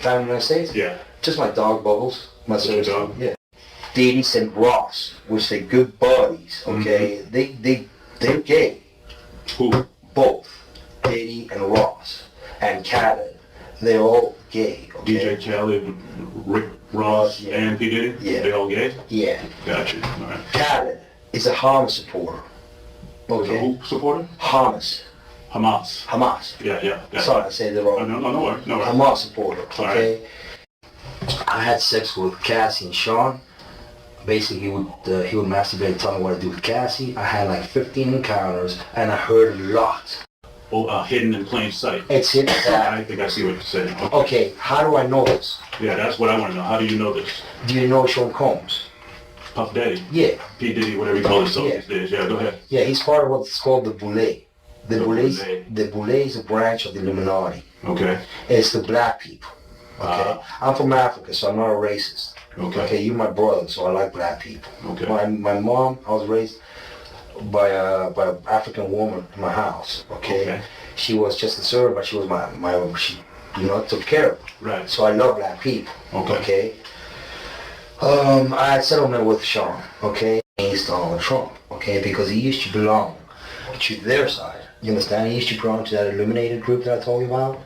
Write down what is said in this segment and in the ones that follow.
time in the United States? Yeah. Just my dog Bubbles. My Your dog? Yeah. Diddy and Ross, which they're good buddies, okay? They're gay. Who? Both. Diddy and Ross. And Khaled. They're all gay, okay? djkhaled, rickross, Yeah. and P. Diddy? Yeah. They all gay? Yeah. Gotcha. All right. Khaled is a Hamas supporter. Okay? Who supporter? Hamas. Hamas. Yeah. Sorry, I said it wrong. No worries. Hamas supporter, okay? Right. I had sex with Cassie and Sean. Basically, he would masturbate and tell me what to do with Cassie. I had like 15 encounters, and I heard a lot. Oh, hidden in plain sight. It's hidden. I think I see what you're saying. Okay, how do I know this? Yeah, that's what I want to know. How do you know this? Do you know Sean Combs? Puff Daddy? Yeah. P. Diddy, whatever you call himself Yeah. these days. Yeah, go ahead. Yeah, he's part of what's called the Boule. The Boule. Boule is a branch of the Illuminati. Okay. It's the black people. Okay. I'm from Africa, so I'm not a racist. Okay. You're my brother, so I like black people. Okay. My mom, I was raised by an African woman in my house. Okay. She was just a servant, but she was she took care of me. Right. So I love black people. Okay. I had settlement with Sean. Okay. Against Donald Trump. Okay, because he used to belong to their side. You understand? He used to belong to that illuminated group that I told you about,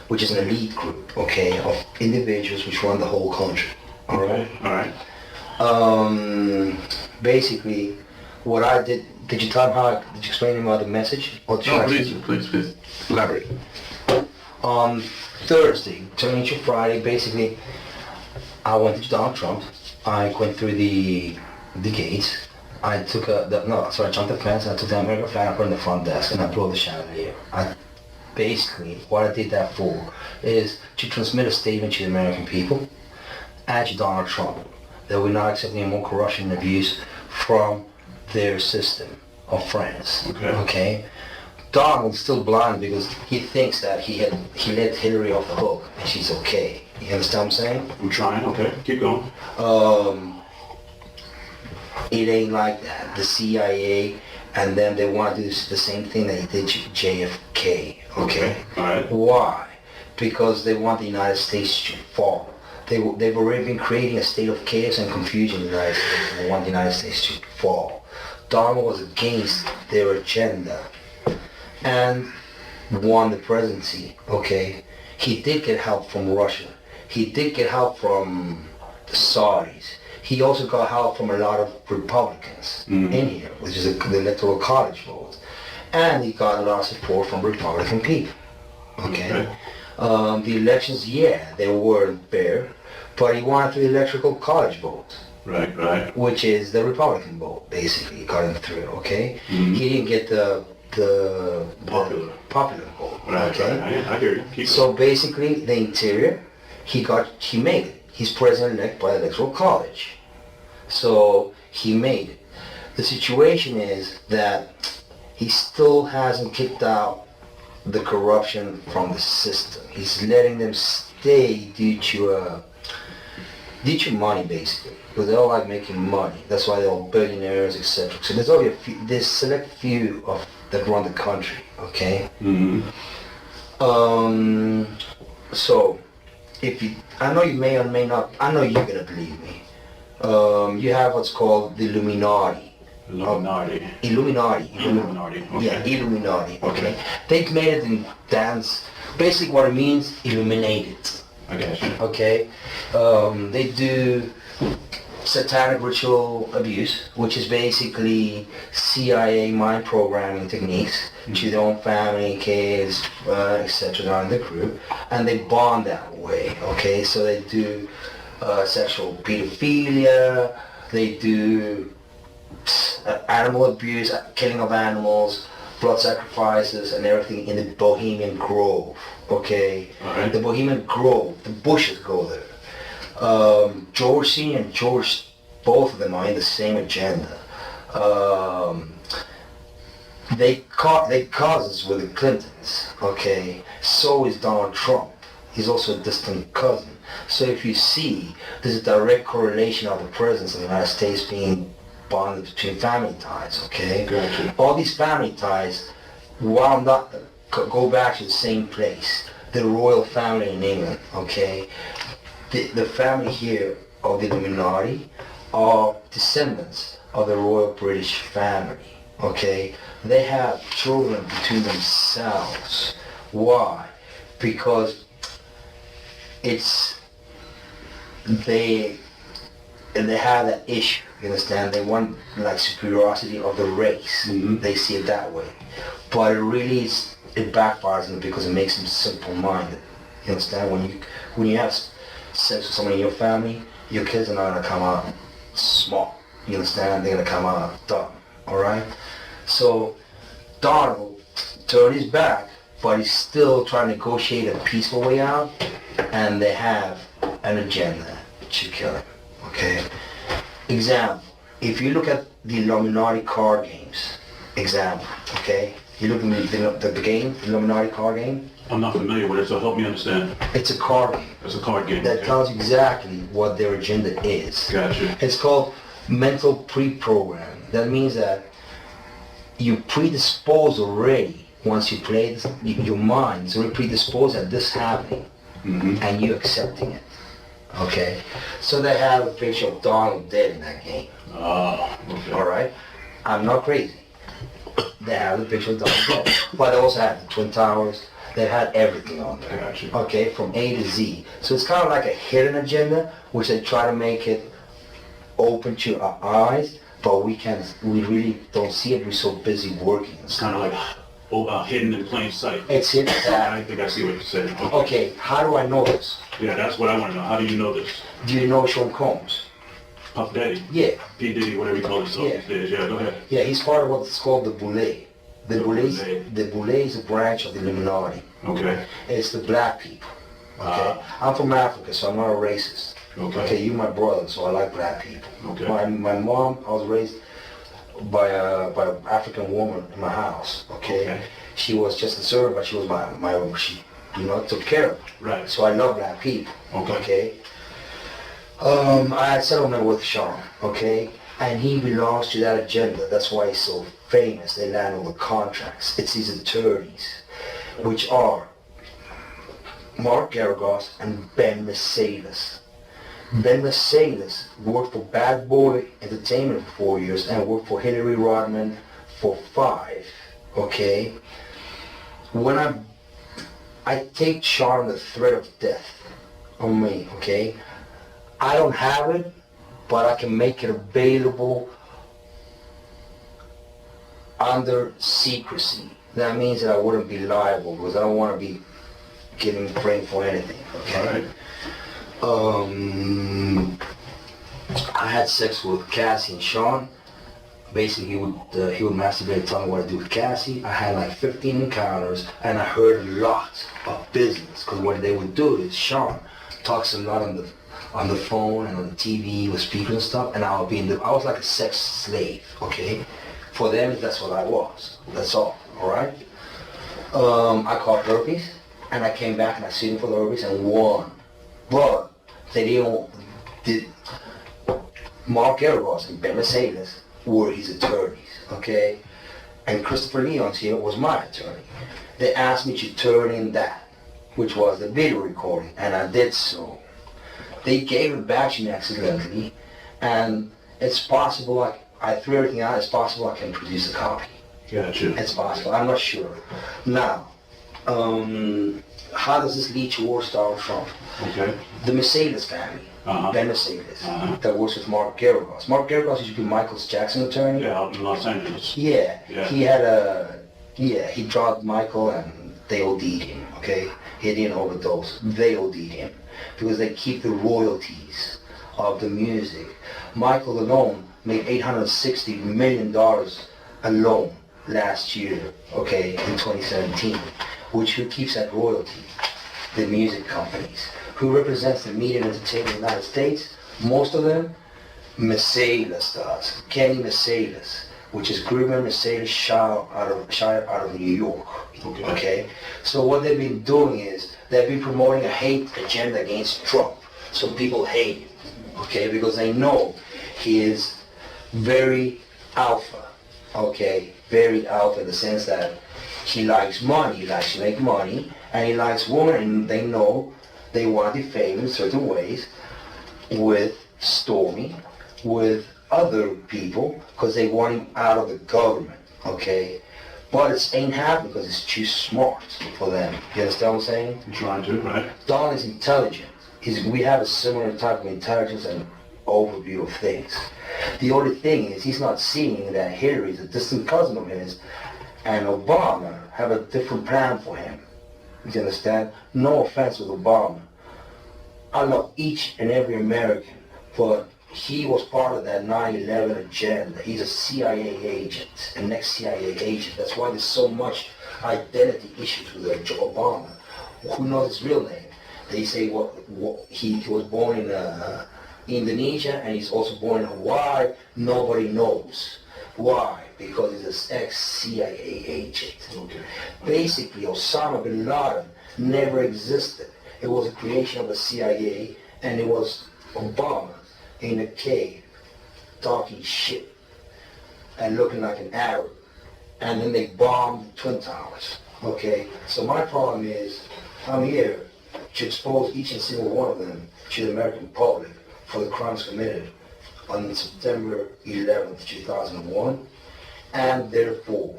which is an elite group. Okay, of individuals which run the whole country. All right. Basically, what I did you tell him did you explain to him about the message? No, please. Elaborate. On Thursday, turning to Friday, basically, I went to Donald Trump. I went through the gates. I took I jumped the fence, and I took the American flag, I put it in the front desk, and I blew the chandelier. Basically, what I did that for is to transmit a statement to the American people and to Donald Trump that we're not accepting any more corruption and abuse from their system of friends. Okay? Donald's still blind because he thinks that he let Hillary off the hook and she's okay. You understand what I'm saying? I'm trying. Okay, keep going. It ain't like that. The CIA and then they want to do the same thing that he did to JFK. Okay? All right. Why? Because they want the United States to fall. They've already been creating a state of chaos and confusion in the United States, and they want the United States to fall. Donald was against their agenda and won the presidency. Okay? He did get help from Russia. He did get help from the Saudis. He also got help from a lot of Republicans in here, which is the electoral college vote. And he got a lot of support from Republican people. Okay? The elections, they weren't fair, but he wanted the electoral college vote. Right. Which is the Republican vote, basically. He got him through, okay? He didn't get the popular vote. Right. I hear you. Keep so basically, the interior, he made it. He's president-elect by the electoral college. So he made it. The situation is that he still hasn't kicked out the corruption from the system. He's letting them stay due to money, basically, because they all like making money. That's why they're all billionaires, etc. So there's only there's select few that run the country. Okay. So I know you may or may not. I know you're gonna believe me. You have what's called the Illuminati. Illuminati. Okay. Yeah, Illuminati. Okay. They've made it in dance. Basically, what it means, illuminated. I got you. Okay. They do satanic ritual abuse, which is basically CIA mind programming techniques to their own family, kids, etc. in the group, and they bond that way. Okay, so they do sexual pedophilia, they do animal abuse, killing of animals, blood sacrifices, and everything in the Bohemian Grove. Okay, right. The Bohemian Grove, the Bushes go there. George Senior and George, both of them are in the same agenda. They cousins with the Clintons. Okay, so is Donald Trump. He's also a distant cousin. So if you see, there's a direct correlation of the presence of the United States being bonded between family ties. Okay, gotcha. All these family ties, while not go back to the same place, the royal family in England, okay? The family here of the Illuminati are descendants of the royal British family, okay? They have children between themselves. Why? Because they have that issue, you understand? They want like superiority of the race. Mm-hmm. They see it that way. But it backfires them because it makes them simple-minded. You understand? When you have sex with someone in your family, your kids are not gonna come out smart. You understand? They're gonna come out dumb. Alright? So Donald turned his back, but he's still trying to negotiate a peaceful way out, and they have an agenda to kill him. Okay? Example. If you look at the Illuminati card games, example, okay? You look at the game, the Illuminati card game. I'm not familiar with it, so help me understand. It's a card game. It's a card game. That tells you exactly what their agenda is. Gotcha. It's called mental pre-programming. That means that you predispose already. Once you play this, your mind is already predisposed at this happening, and you accepting it. Okay? So they have a picture of Donald dead in that game. Oh, okay. Alright? I'm not crazy. They have the picture of Donald dead. But they also have the Twin Towers. They had everything on there. Gotcha. Okay, from A to Z. So it's kind of like a hidden agenda, which they try to make it open to our eyes, but we really don't see it. We're so busy working. It's kind of like hidden in plain sight. It's hidden. I think I see what you're saying. Okay, how do I know this? Yeah, that's what I want to know. How do you know this? Do you know Sean Combs? Puff Daddy? Yeah. P. Diddy, whatever you call himself these days. Yeah, go ahead. Yeah, he's part of what's called the Boule. The Boule is a branch of the Illuminati. Okay. It's the black people. Okay. I'm from Africa, so I'm not a racist. Okay, you're my brother, so I like black people. Okay. My mom, I was raised by an African woman in my house. Okay. She was just a servant, but she was she took care of me. Right. So I love black people. Okay. I had settlement with Sean. Okay. And he belongs to that agenda. That's why he's so famous. They land all the contracts. It's these attorneys, which are Mark Garagos and Ben Mercedes. Ben Mercedes worked for Bad Boy Entertainment for 4 years and worked for Hillary Rodman for 5. Okay? When I take Sean the threat of death on me, okay? I don't have it, but I can make it available under secrecy. That means that I wouldn't be liable because I don't want to be getting framed for anything. Okay. All right. I had sex with Cassie and Sean. Basically, he would masturbate and tell me what to do with Cassie. I had like 15 encounters, and I heard a lot of business. Because what they would do is Sean talks a lot on the phone and on the TV with speakers and stuff, and I was like a sex slave. Okay. For them, that's what I was. That's all. All right. I caught herpes, and I came back and I sued him for the herpes and won. But they did. Mark Garagos and Ben Mercedes were his attorneys, okay? And Christopher Leon's here was my attorney. They asked me to turn in that, which was the video recording, and I did so. They gave it back to me accidentally, and it's possible I threw everything out. It's possible I can produce a copy. Gotcha. It's possible. I'm not sure. Now, how does this lead towards Donald Trump? Okay. The Mercedes family, Ben Mercedes, that works with Mark Garagos. Mark Garagos used to be Michael Jackson's attorney. Yeah, out in Los Angeles. Yeah. He had he drugged Michael and they OD'd him, okay? He didn't overdose. They OD'd him because they keep the royalties of the music. Michael alone made $860 million alone last year, okay, in 2017, which who keeps that royalty? The music companies. Who represents the media and entertainment in the United States? Most of them, Mercedes does. Kenny Mercedes, which is Griffin Mercedes Shire out of New York. Okay? So what they've been doing is they've been promoting a hate agenda against Trump. So people hate him, okay, because they know he is very alpha, okay? very out in the sense that he likes money, he likes to make money, and he likes women, and they know they want to be famous in certain ways with Stormy, with other people, because they want him out of the government, okay? But it ain't happening because it's too smart for them. You understand what I'm saying? I'm trying to, right? Don is intelligent. We have a similar type of intelligence and overview of things. The only thing is he's not seeing that Hillary is a distant cousin of his and Obama have a different plan for him. You understand? No offense with Obama. I love each and every American, but he was part of that 9/11 agenda. He's a CIA agent, an ex-CIA agent. That's why there's so much identity issues with Obama. Who knows his real name? They say he was born in Indonesia and he's also born in Hawaii. Nobody knows. Why? Because he's an ex-CIA agent. Okay. Basically, Osama bin Laden never existed. It was a creation of the CIA, and it was Obama in a cave talking shit and looking like an Arab. And then they bombed the Twin Towers. Okay? So my problem is, I'm here to expose each and single one of them to the American public for the crimes committed on September 11th, 2001, and therefore.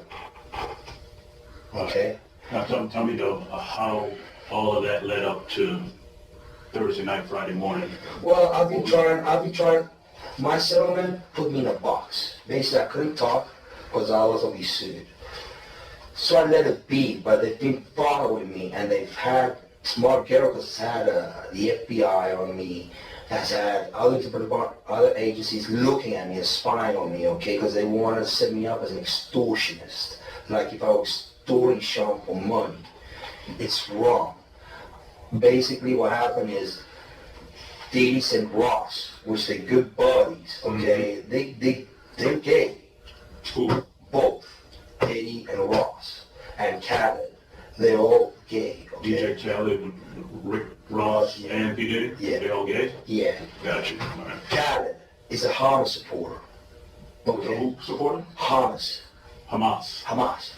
Okay? Now tell me though, how all of that led up to Thursday night, Friday morning. Well, I've been trying. My settlement put me in a box. Basically, I couldn't talk because I was going to be sued. So I let it be, but they've been following me, and they've had, Smart Ghetto has had the FBI on me, has had other agencies looking at me and spying on me, okay, because they want to set me up as an extortionist. Like if I was extorting Sean for money. It's wrong. Basically what happened is Diddy and Ross, which they're good buddies, okay, they're gay. Who? Both. Diddy and Ross. And Khaled. They're all gay. Okay? djkhaled, rickross, and P. Diddy? Yeah. They all gay? Yeah. Gotcha. All right. Khaled is a Hamas supporter. Okay? Who supported? Hamas. Hamas.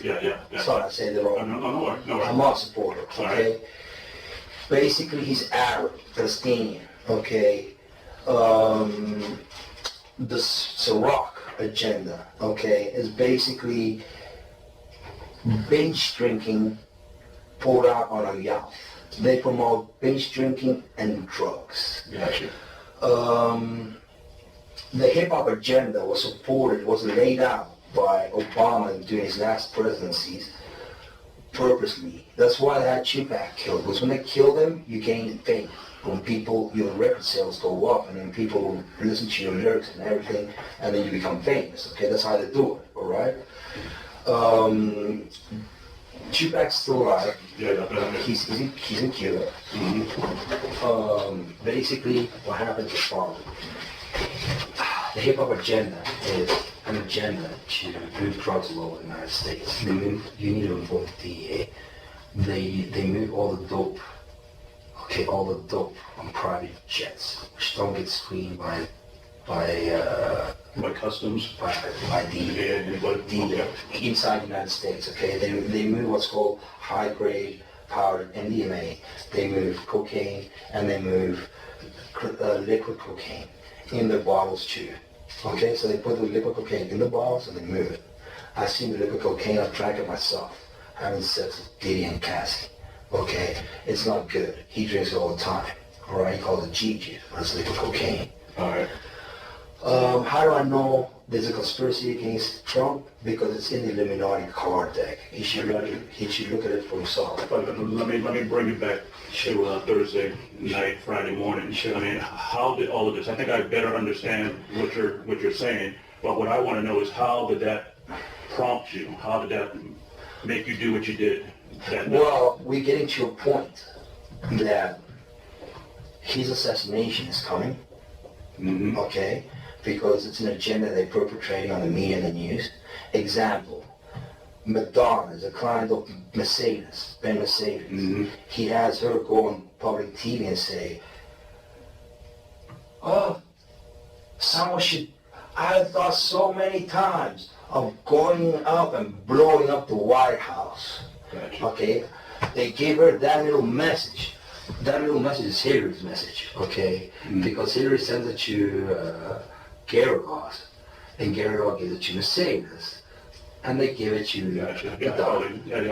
Yeah. Sorry, I said it wrong. No worry. Hamas supporter, okay? Right. Basically, he's Arab, Palestinian, okay? The Ciroc agenda, okay, is basically binge drinking poured out on a youth. They promote binge drinking and drugs. Gotcha. The hip-hop agenda was laid out by Obama during his last presidencies purposely. That's why they had Tupac killed, because when they killed him, you gain fame. When your record sales go up, and then people listen to your lyrics and everything, and then you become famous, okay? That's how they do it, all right? Tupac's still alive. Yeah. He's in Cuba. Basically, what happens is following. The hip-hop agenda is an agenda to move drugs all over the United States. You need to involve the DEA. They move all the dope, on private jets, which don't get screened by customs. By the inside the United States. Okay, they move what's called high-grade powdered MDMA. They move cocaine and they move liquid cocaine in the bottles too. Okay, so they put the liquid cocaine in the bottles and they move it. I've seen the liquid cocaine, I've drank it myself, having sex with Diddy and Cassie. Okay, it's not good. He drinks it all the time. Alright, he calls it GG, but it's liquid cocaine. Alright. How do I know there's a conspiracy against Trump? Because it's in the Illuminati card deck. He should look at it for himself. But let me bring it back to Thursday night, Friday morning. Sure. I mean, how did all of this? I think I better understand what you're saying. But what I want to know is how did that prompt you? How did that make you do what you did? Well, we're getting to a point that his assassination is coming. Mm-hmm. Okay, because it's an agenda they're perpetrating on the media and the news. Example, Madonna is a client of Mercedes, Ben Mercedes. Mm-hmm. He has her go on public TV and say, oh, someone should, I thought so many times, of going up and blowing up the White House. Gotcha. Okay? They gave her that little message. That little message is Hillary's message, okay? Because Hillary sends it to rickross, and rickross gives it to Mercedes, and they give it to Gotcha. the dog.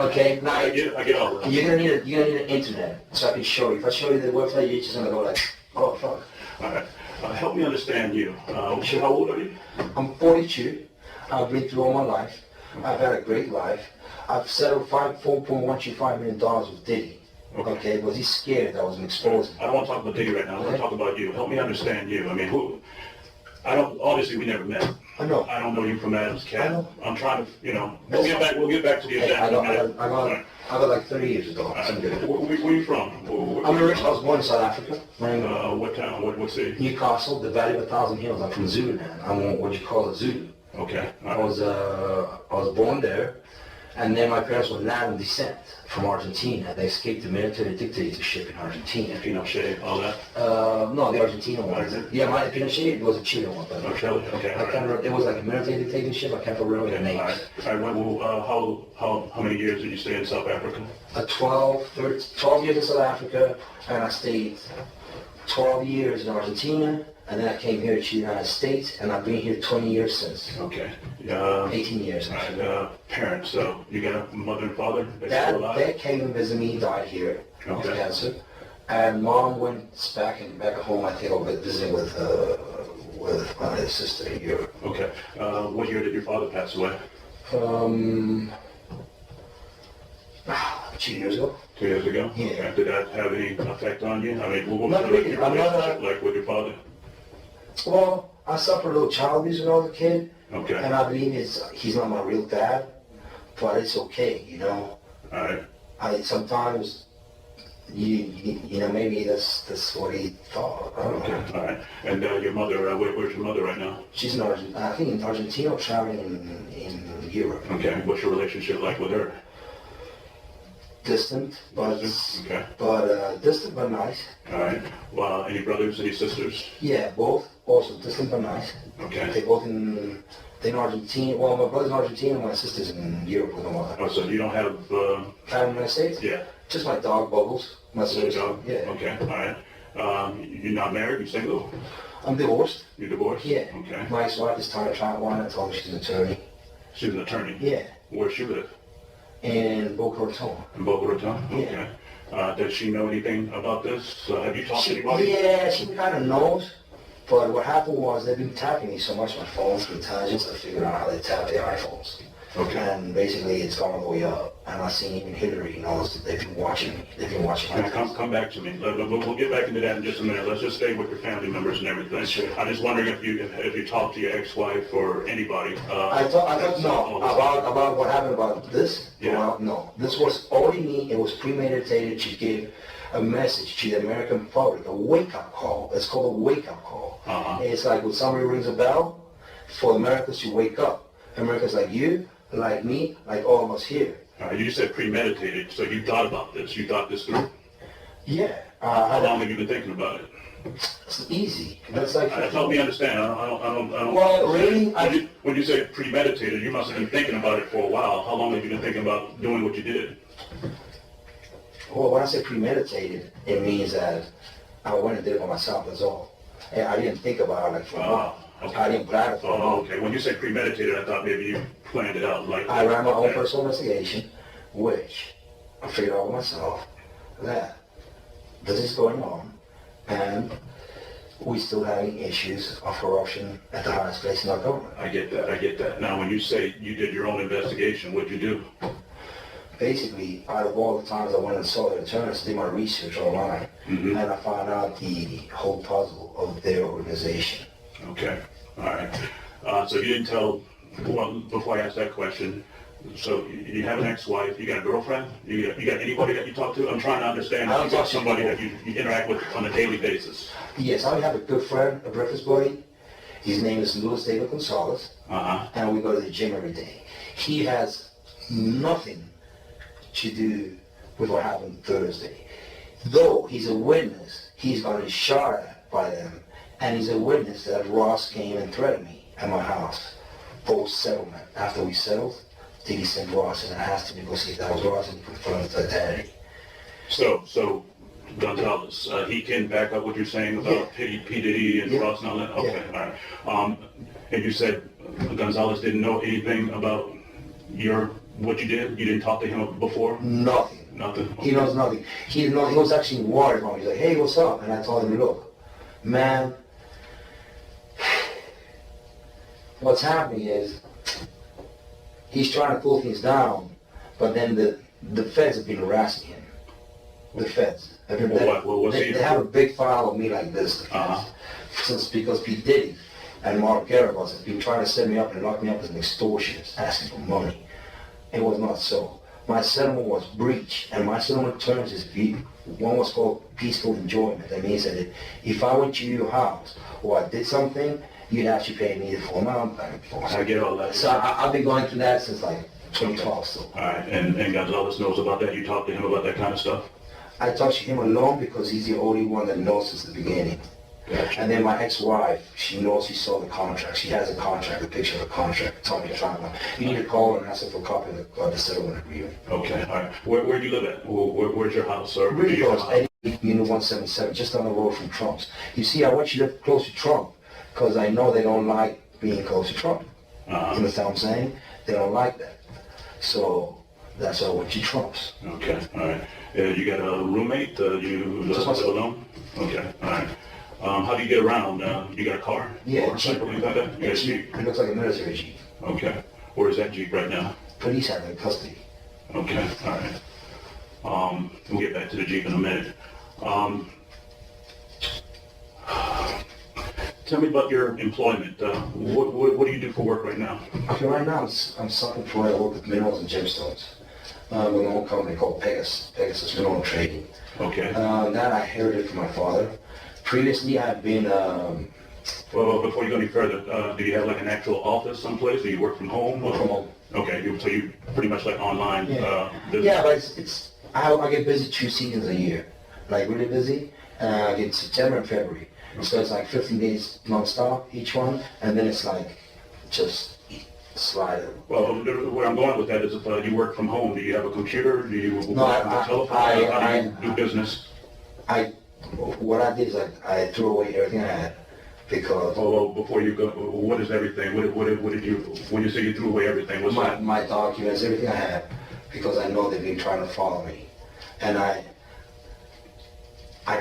Okay, now I get all of that. you're gonna need an internet so I can show you. If I show you the website, you're just gonna go like, oh fuck. All right. Help me understand you. How old are you? I'm 42. I've been through all my life. I've had a great life. I've settled $4.125 million with Diddy. Okay, because he's scared that I was an exposing. I don't want to talk about Diddy right now. I want to talk about you. Help me understand you. I mean, obviously we never met. I know. I don't know you from Adam's cat. I know. I'm trying to, we'll get back to the event. I got like 30 years ago. Where are you from? I'm a rich. I was born in South Africa. What town? What city? Newcastle, the Valley of a Thousand Hills. I'm from Zululand. I'm what you call a Zulu. Okay. I was born there, and then my parents were Latin descent from Argentina. They escaped the military dictatorship in Argentina. Pinochet, all that? No, the Argentinian one. Yeah, my Pinochet was a Chilean one. But Chile, okay. I can't remember. It was like a military dictatorship. I can't remember the names. All right. Well, how many years did you stay in South Africa? 12 years in South Africa, and I stayed 12 years in Argentina, and then I came here to the United States, and I've been here 20 years since. Okay. 18 years. Parents, so you got a mother and father? Still alive? Dad came and visited me, died here of cancer, and mom went back home. I think I was visiting with my sister in Europe. Okay. What year did your father pass away? 2 years ago. 2 years ago? Yeah. Okay. Did that have any effect on you? I mean, what was Not really. your relationship like with your father? Well, I suffered a little child abuse when I was a kid. Okay. And I believe he's not my real dad, but it's okay, All right. Sometimes, maybe that's what he thought. I don't know. All right. And your mother, where's your mother right now? She's in Argentina. I think in Argentina, traveling in Europe. Okay. What's your relationship like with her? Distant, but Okay. Distant but nice. All right. Well, any brothers, any sisters? Yeah, both. Also distant but nice. Okay. They're in Argentina. Well, my brother's in Argentina, my sister's in Europe with my mother. Oh, so you don't have... Family in the United States? Yeah. Just my dog, Bubbles. My sister's dog? Yeah. Okay. All right. You're not married? You're single? I'm divorced. You're divorced? Yeah. Okay. My ex-wife is tired of trying one. I told her she's an attorney. She's an attorney? Yeah. Where she live? In Boca Raton. In Boca Raton? Yeah. Okay. Does she know anything about this? Have you talked to anybody? Yeah, she kind of knows. But what happened was they've been tapping me so much on my phones for intelligence. I figured out how they tap their iPhones. Okay. And basically it's gone all the way up. And I've seen even Hillary knows that they've been watching me. They've been watching me. Come back to me. We'll get back into that in just a minute. Let's just stay with your family members and everything. Sure. I'm just wondering if you talked to your ex-wife or anybody. I thought no about what happened about this. Yeah. Well, no, this was only me. It was premeditated to give a message to the American public, a wake-up call. It's called a wake-up call. It's like when somebody rings a bell for Americans to wake up. Americans like you, like me, like all of us here. You just said premeditated, so you thought about this. You thought this through. Yeah. How long have you been thinking about it? It's easy. That's like. Help me understand. I don't. Well, really, when you say premeditated, you must have been thinking about it for a while. How long have you been thinking about doing what you did? Well, when I say premeditated, it means that I went and did it by myself. That's all. And I didn't think about it like for a while. Okay. I didn't plan it for a while. Okay. When you say premeditated, I thought maybe you planned it out like. I ran my own personal investigation, which I figured out myself that this is going on, and we still having issues of corruption at the highest place in our government. I get that. Now, when you say you did your own investigation, what'd you do? Basically, out of all the times I went and saw the attorneys, did my research online, and I found out the whole puzzle of their organization. Okay. All right. So you didn't tell, well, before I ask that question, so you have an ex-wife, you got a girlfriend, you got anybody that you talk to? I'm trying to understand if you got somebody that you interact with on a daily basis. Yes, I have a good friend, a breakfast buddy. His name is Luis David Gonzalez, and we go to the gym every day. He has nothing to do with what happened Thursday. Though he's a witness, he's going to be shot at by them, and he's a witness that Ross came and threatened me at my house. post-settlement. After we settled, Diddy sent Ross, and I asked him to go see if that was Ross, and he confirmed his identity. So Gonzalez, he can back up what you're saying about P. Diddy and Ross and all that? Okay, all right. And you said Gonzalez didn't know anything about what you did? You didn't talk to him before? Nothing. Nothing? Okay. He knows nothing. He was actually worried about me. He's like, hey, what's up? And I told him, look, man, what's happening is he's trying to pull things down, but then the feds have been harassing him. The feds. They have a big file of me like this, the feds. Since because P. Diddy and Mark Garibus have been trying to set me up and lock me up as an extortionist, asking for money. It was not so. My settlement was breached, and my settlement terms is one was called peaceful enjoyment. That means that if I went to your house or I did something, you'd actually pay me the full amount back and forth. I get all that. So I've been going through that since like 2012 still. All right, and Gonzalez knows about that? You talk to him about that kind of stuff? I talk to him alone because he's the only one that knows since the beginning. Gotcha. And then my ex-wife, she knows she saw the contract. She has a contract, a picture of the contract. Told me to try one. You need to call her and ask her for a copy of the settlement agreement. Okay, all right. Where do you live at? Where's your house? Or Really close, Unit 177, just down the road from Trump's. You see, I want you to live close to Trump because I know they don't like being close to Trump. You understand what I'm saying? They don't like that. So that's why I went to Trump's. Okay, all right. You got a roommate? You live alone? Okay, all right. How do you get around? You got a car? Yeah, or Jeep. something like that? You got a Jeep? It looks like a military Jeep. Okay. Where is that Jeep right now? Police have it in custody. Okay, all right. We'll get back to the Jeep in a minute. Tell me about your employment. What do you do for work right now? Okay, right now I'm self-employed. I work with minerals and gemstones. With an own company called Pegasus Mineral Trading. Okay. That I inherited from my father. Previously, I've been. Well, before you go any further, do you have like an actual office someplace? Do you work from home? Work from home. Okay, so you pretty much like online. Yeah, but I get busy 2 seasons a year, like really busy. I get September and February, so it's like 15 days non-stop each one, and then it's like just slide. Well, where I'm going with that is if you work from home, do you have a computer? Do you have a telephone? How do you do business? What I did is I threw away everything I had because. Well, before you go, what is everything? What did you, when you say you threw away everything, what's that? My documents, everything I had, because I know they've been trying to follow me, and I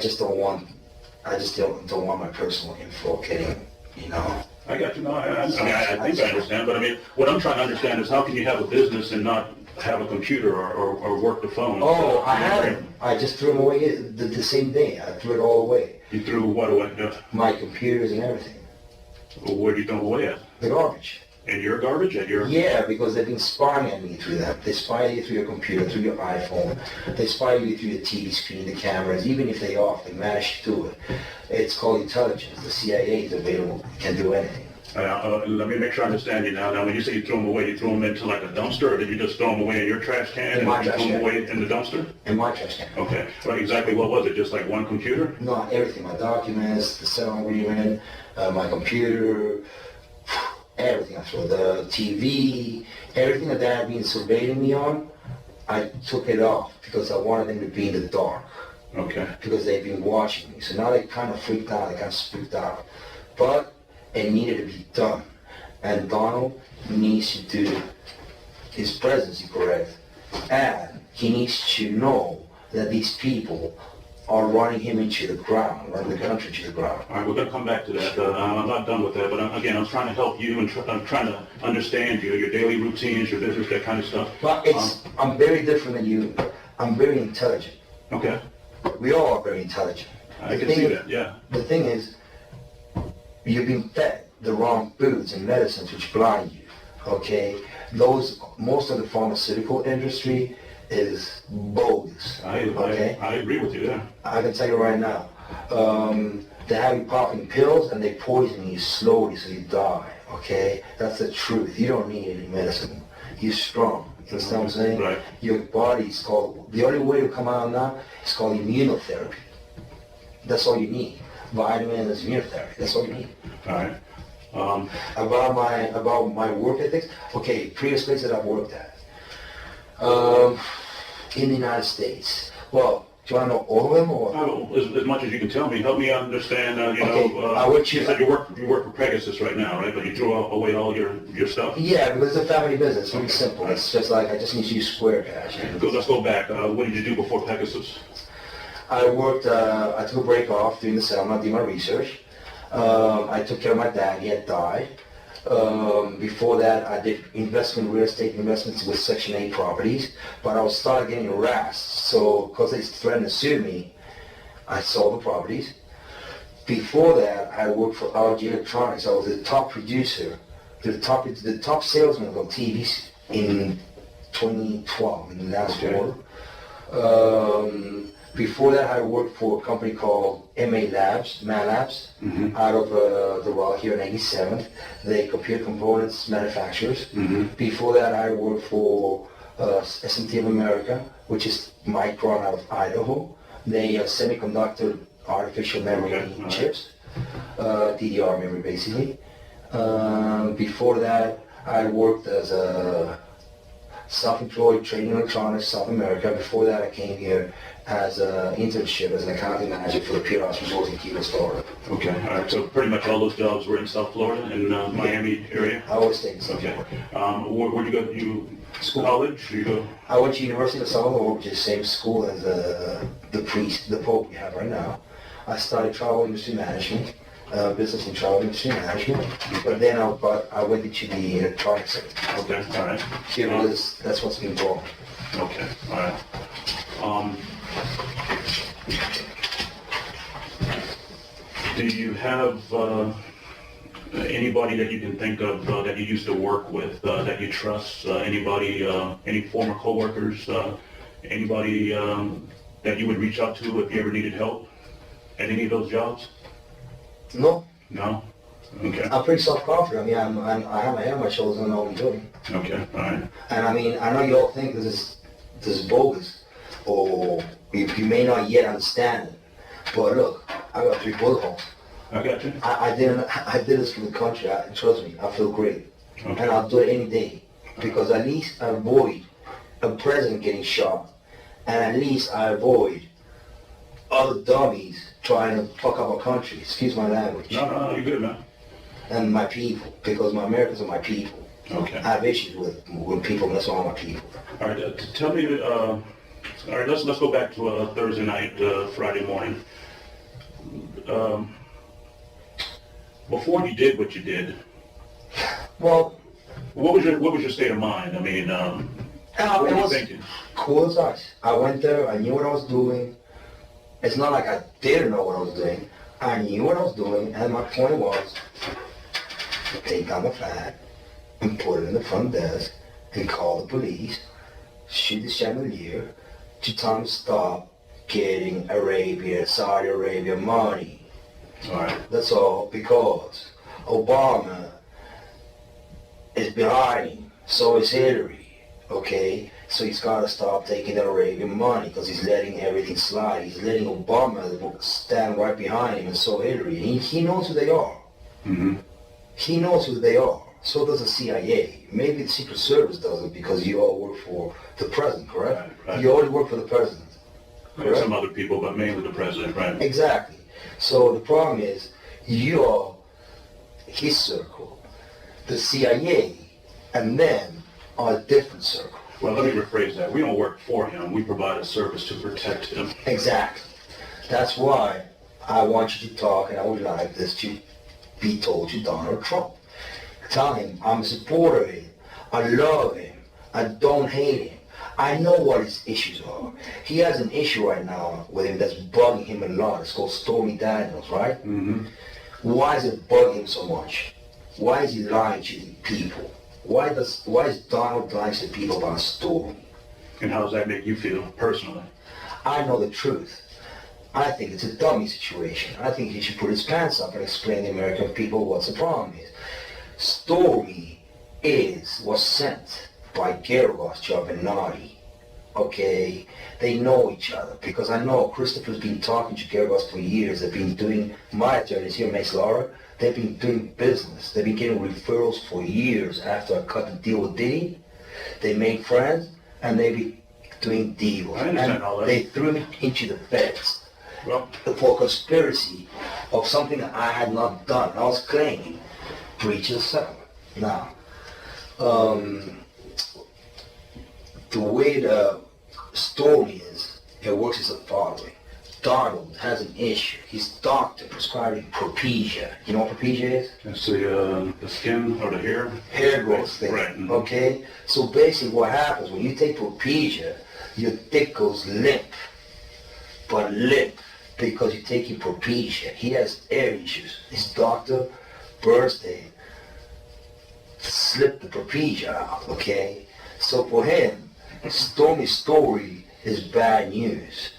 just don't want my personal info getting, I got you. No, I think I understand, but I mean, what I'm trying to understand is how can you have a business and not have a computer or work the phone? Oh, I had them. I just threw them away the same day. I threw it all away. You threw what away? My computers and everything. Where do you throw them away at? The garbage. And your garbage? Yeah, because they've been spying on me through that. They spy you through your computer, through your iPhone. They spy you through your TV screen, the cameras. Even if they're off, they manage to do it. It's called intelligence. The CIA is available. Can do anything. Let me make sure I understand you now. Now, when you say you throw them away, you throw them into like a dumpster, or did you just throw them away in your trash can and throw them away in the dumpster? In my trash can. Okay. Right. Exactly. What was it? Just like one computer? No, everything. My documents, the settlement agreement, my computer, everything. I threw the TV, everything that they had been surveilling me on, I took it off because I wanted them to be in the dark. Okay. Because they've been watching me. So now they kind of freaked out. They kind of spooked out. But it needed to be done. And Donald needs to do his presidency correct. And he needs to know that these people are running him into the ground, running the country into the ground. All right, we're going to come back to that. I'm not done with that, but again, I'm trying to help you and I'm trying to understand you, your daily routines, your business, that kind of stuff. But I'm very different than you. I'm very intelligent. Okay. We all are very intelligent. I can see that, yeah. The thing is, you've been fed the wrong foods and medicines which blind you, okay? Most of the pharmaceutical industry is bogus, okay? I agree with you there. I can tell you right now, they have you popping pills and they poison you slowly so you die, okay? That's the truth. You don't need any medicine. You're strong. You understand what I'm saying? Right. Your body's called, the only way to come out now is called immunotherapy. That's all you need. Vitamins, immunotherapy. That's all you need. All right. About my work ethics. Okay, previous places that I've worked at. In the United States. Well, do you want to know all of them or? As much as you can tell me, help me understand. You said you work for Pegasus right now, right? But you threw away all your stuff. Yeah, because it's a family business. It's really simple. It's just like I just need to use Square Cash. Let's go back. What did you do before Pegasus? I worked. I took a break off during the summer, did my research. I took care of my dad. He had died. Before that, I did real estate investments with Section 8 properties, but I was started getting harassed. So, because they threatened to sue me, I sold the properties. Before that, I worked for LG Electronics. I was the top producer, the top salesman on TV in 2012, in the last quarter. Before that, I worked for a company called MA Labs, out of the Raw here in 87th. They computer components manufacturers. Before that, I worked for S&T of America, which is Micron out of Idaho. They semiconductor artificial memory chips, DDR memory basically. Before that, I worked as a self-employed trading electronics, South America. Before that, I came here as an internship as an accounting manager for the Pier Resort in Key West, Florida. Okay, all right. So pretty much all those jobs were in South Florida, in Miami area. I always stayed in South Florida. Florida. Where'd you go? School? College? I went to University of Salvador, which is the same school as the Pope we have right now. I studied travel industry management, business and travel industry management, but then I went into the electronics sector. Okay, all right. That's what's been going. Okay, all right. Do you have anybody that you can think of that you used to work with that you trust? Anybody, any former coworkers? Anybody that you would reach out to if you ever needed help at any of those jobs? No. No? Okay. I'm pretty self-confident. I mean, I have my head on my shoulders and I know what I'm doing. Okay, all right. And I mean, I know you all think this is bogus, or you may not yet understand it. But look, I got 3 bullet holes. I got you. I did this for the country. Trust me, I feel great. Okay. And I'll do it any day. Because at least I avoid a president getting shot. And at least I avoid other dummies trying to fuck up our country. Excuse my language. No, you're good, man. And my people, because my Americans are my people. Okay. I have issues with people, and that's all my people. All right, tell me, all right, let's go back to Thursday night, Friday morning. Before you did what you did, well, what was your state of mind? I mean, what were you thinking? Cool as ice. I went there. I knew what I was doing. It's not like I didn't know what I was doing. I knew what I was doing, and my point was, take down the flag and put it in the front desk and call the police, shoot the chandelier to tell them to stop getting Saudi Arabia money. All right. That's all, because Obama is behind him, so is Hillary, okay? So he's got to stop taking the Arabian money because he's letting everything slide. He's letting Obama stand right behind him, and so Hillary. He knows who they are. Mm-hmm. He knows who they are. So does the CIA. Maybe the Secret Service doesn't because you all work for the president, correct? Right. You all work for the president. Correct? Some other people, but mainly the president, right? Exactly. So the problem is, you're his circle, the CIA, and them are a different circle. Well, let me rephrase that. We don't work for him. We provide a service to protect him. Exactly. That's why I want you to talk, and I would like this to be told to Donald Trump. Tell him I'm a supporter of him. I love him. I don't hate him. I know what his issues are. He has an issue right now with him that's bugging him a lot. It's called Stormy Daniels, right? Mm-hmm. Why is it bugging him so much? Why is he lying to people? Why is Donald lying to people about Stormy? And how does that make you feel personally? I know the truth. I think it's a dummy situation. I think he should put his pants up and explain to the American people what the problem is. Stormy was sent by Rickross, Jonathan, okay? They know each other because I know Christopher's been talking to Rickross for years. They've been doing, my attorneys here, Mace Laura, they've been doing business. They've been getting referrals for years after I cut the deal with Diddy. They made friends, and they be doing deals. I understand and all that. They threw me into the feds Well, for conspiracy of something that I had not done. I was claiming breach of settlement. Now, the way the story is, it works as the following. Donald has an issue. His doctor prescribed him Propecia. You know what Propecia is? it's the skin or the hair. Hair growth thing. Right. Mhm. Okay? So basically what happens when you take Propecia, your dick goes limp. But limp because you're taking Propecia. He has air issues. His doctor, birthday, slipped the Propecia out, okay? So for him, Stormy's story is bad news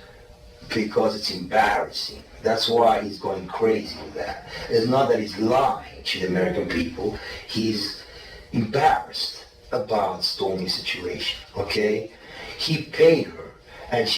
because it's embarrassing. That's why he's going crazy with that. It's not that he's lying to the American people. He's embarrassed about Stormy's situation, okay? He paid her and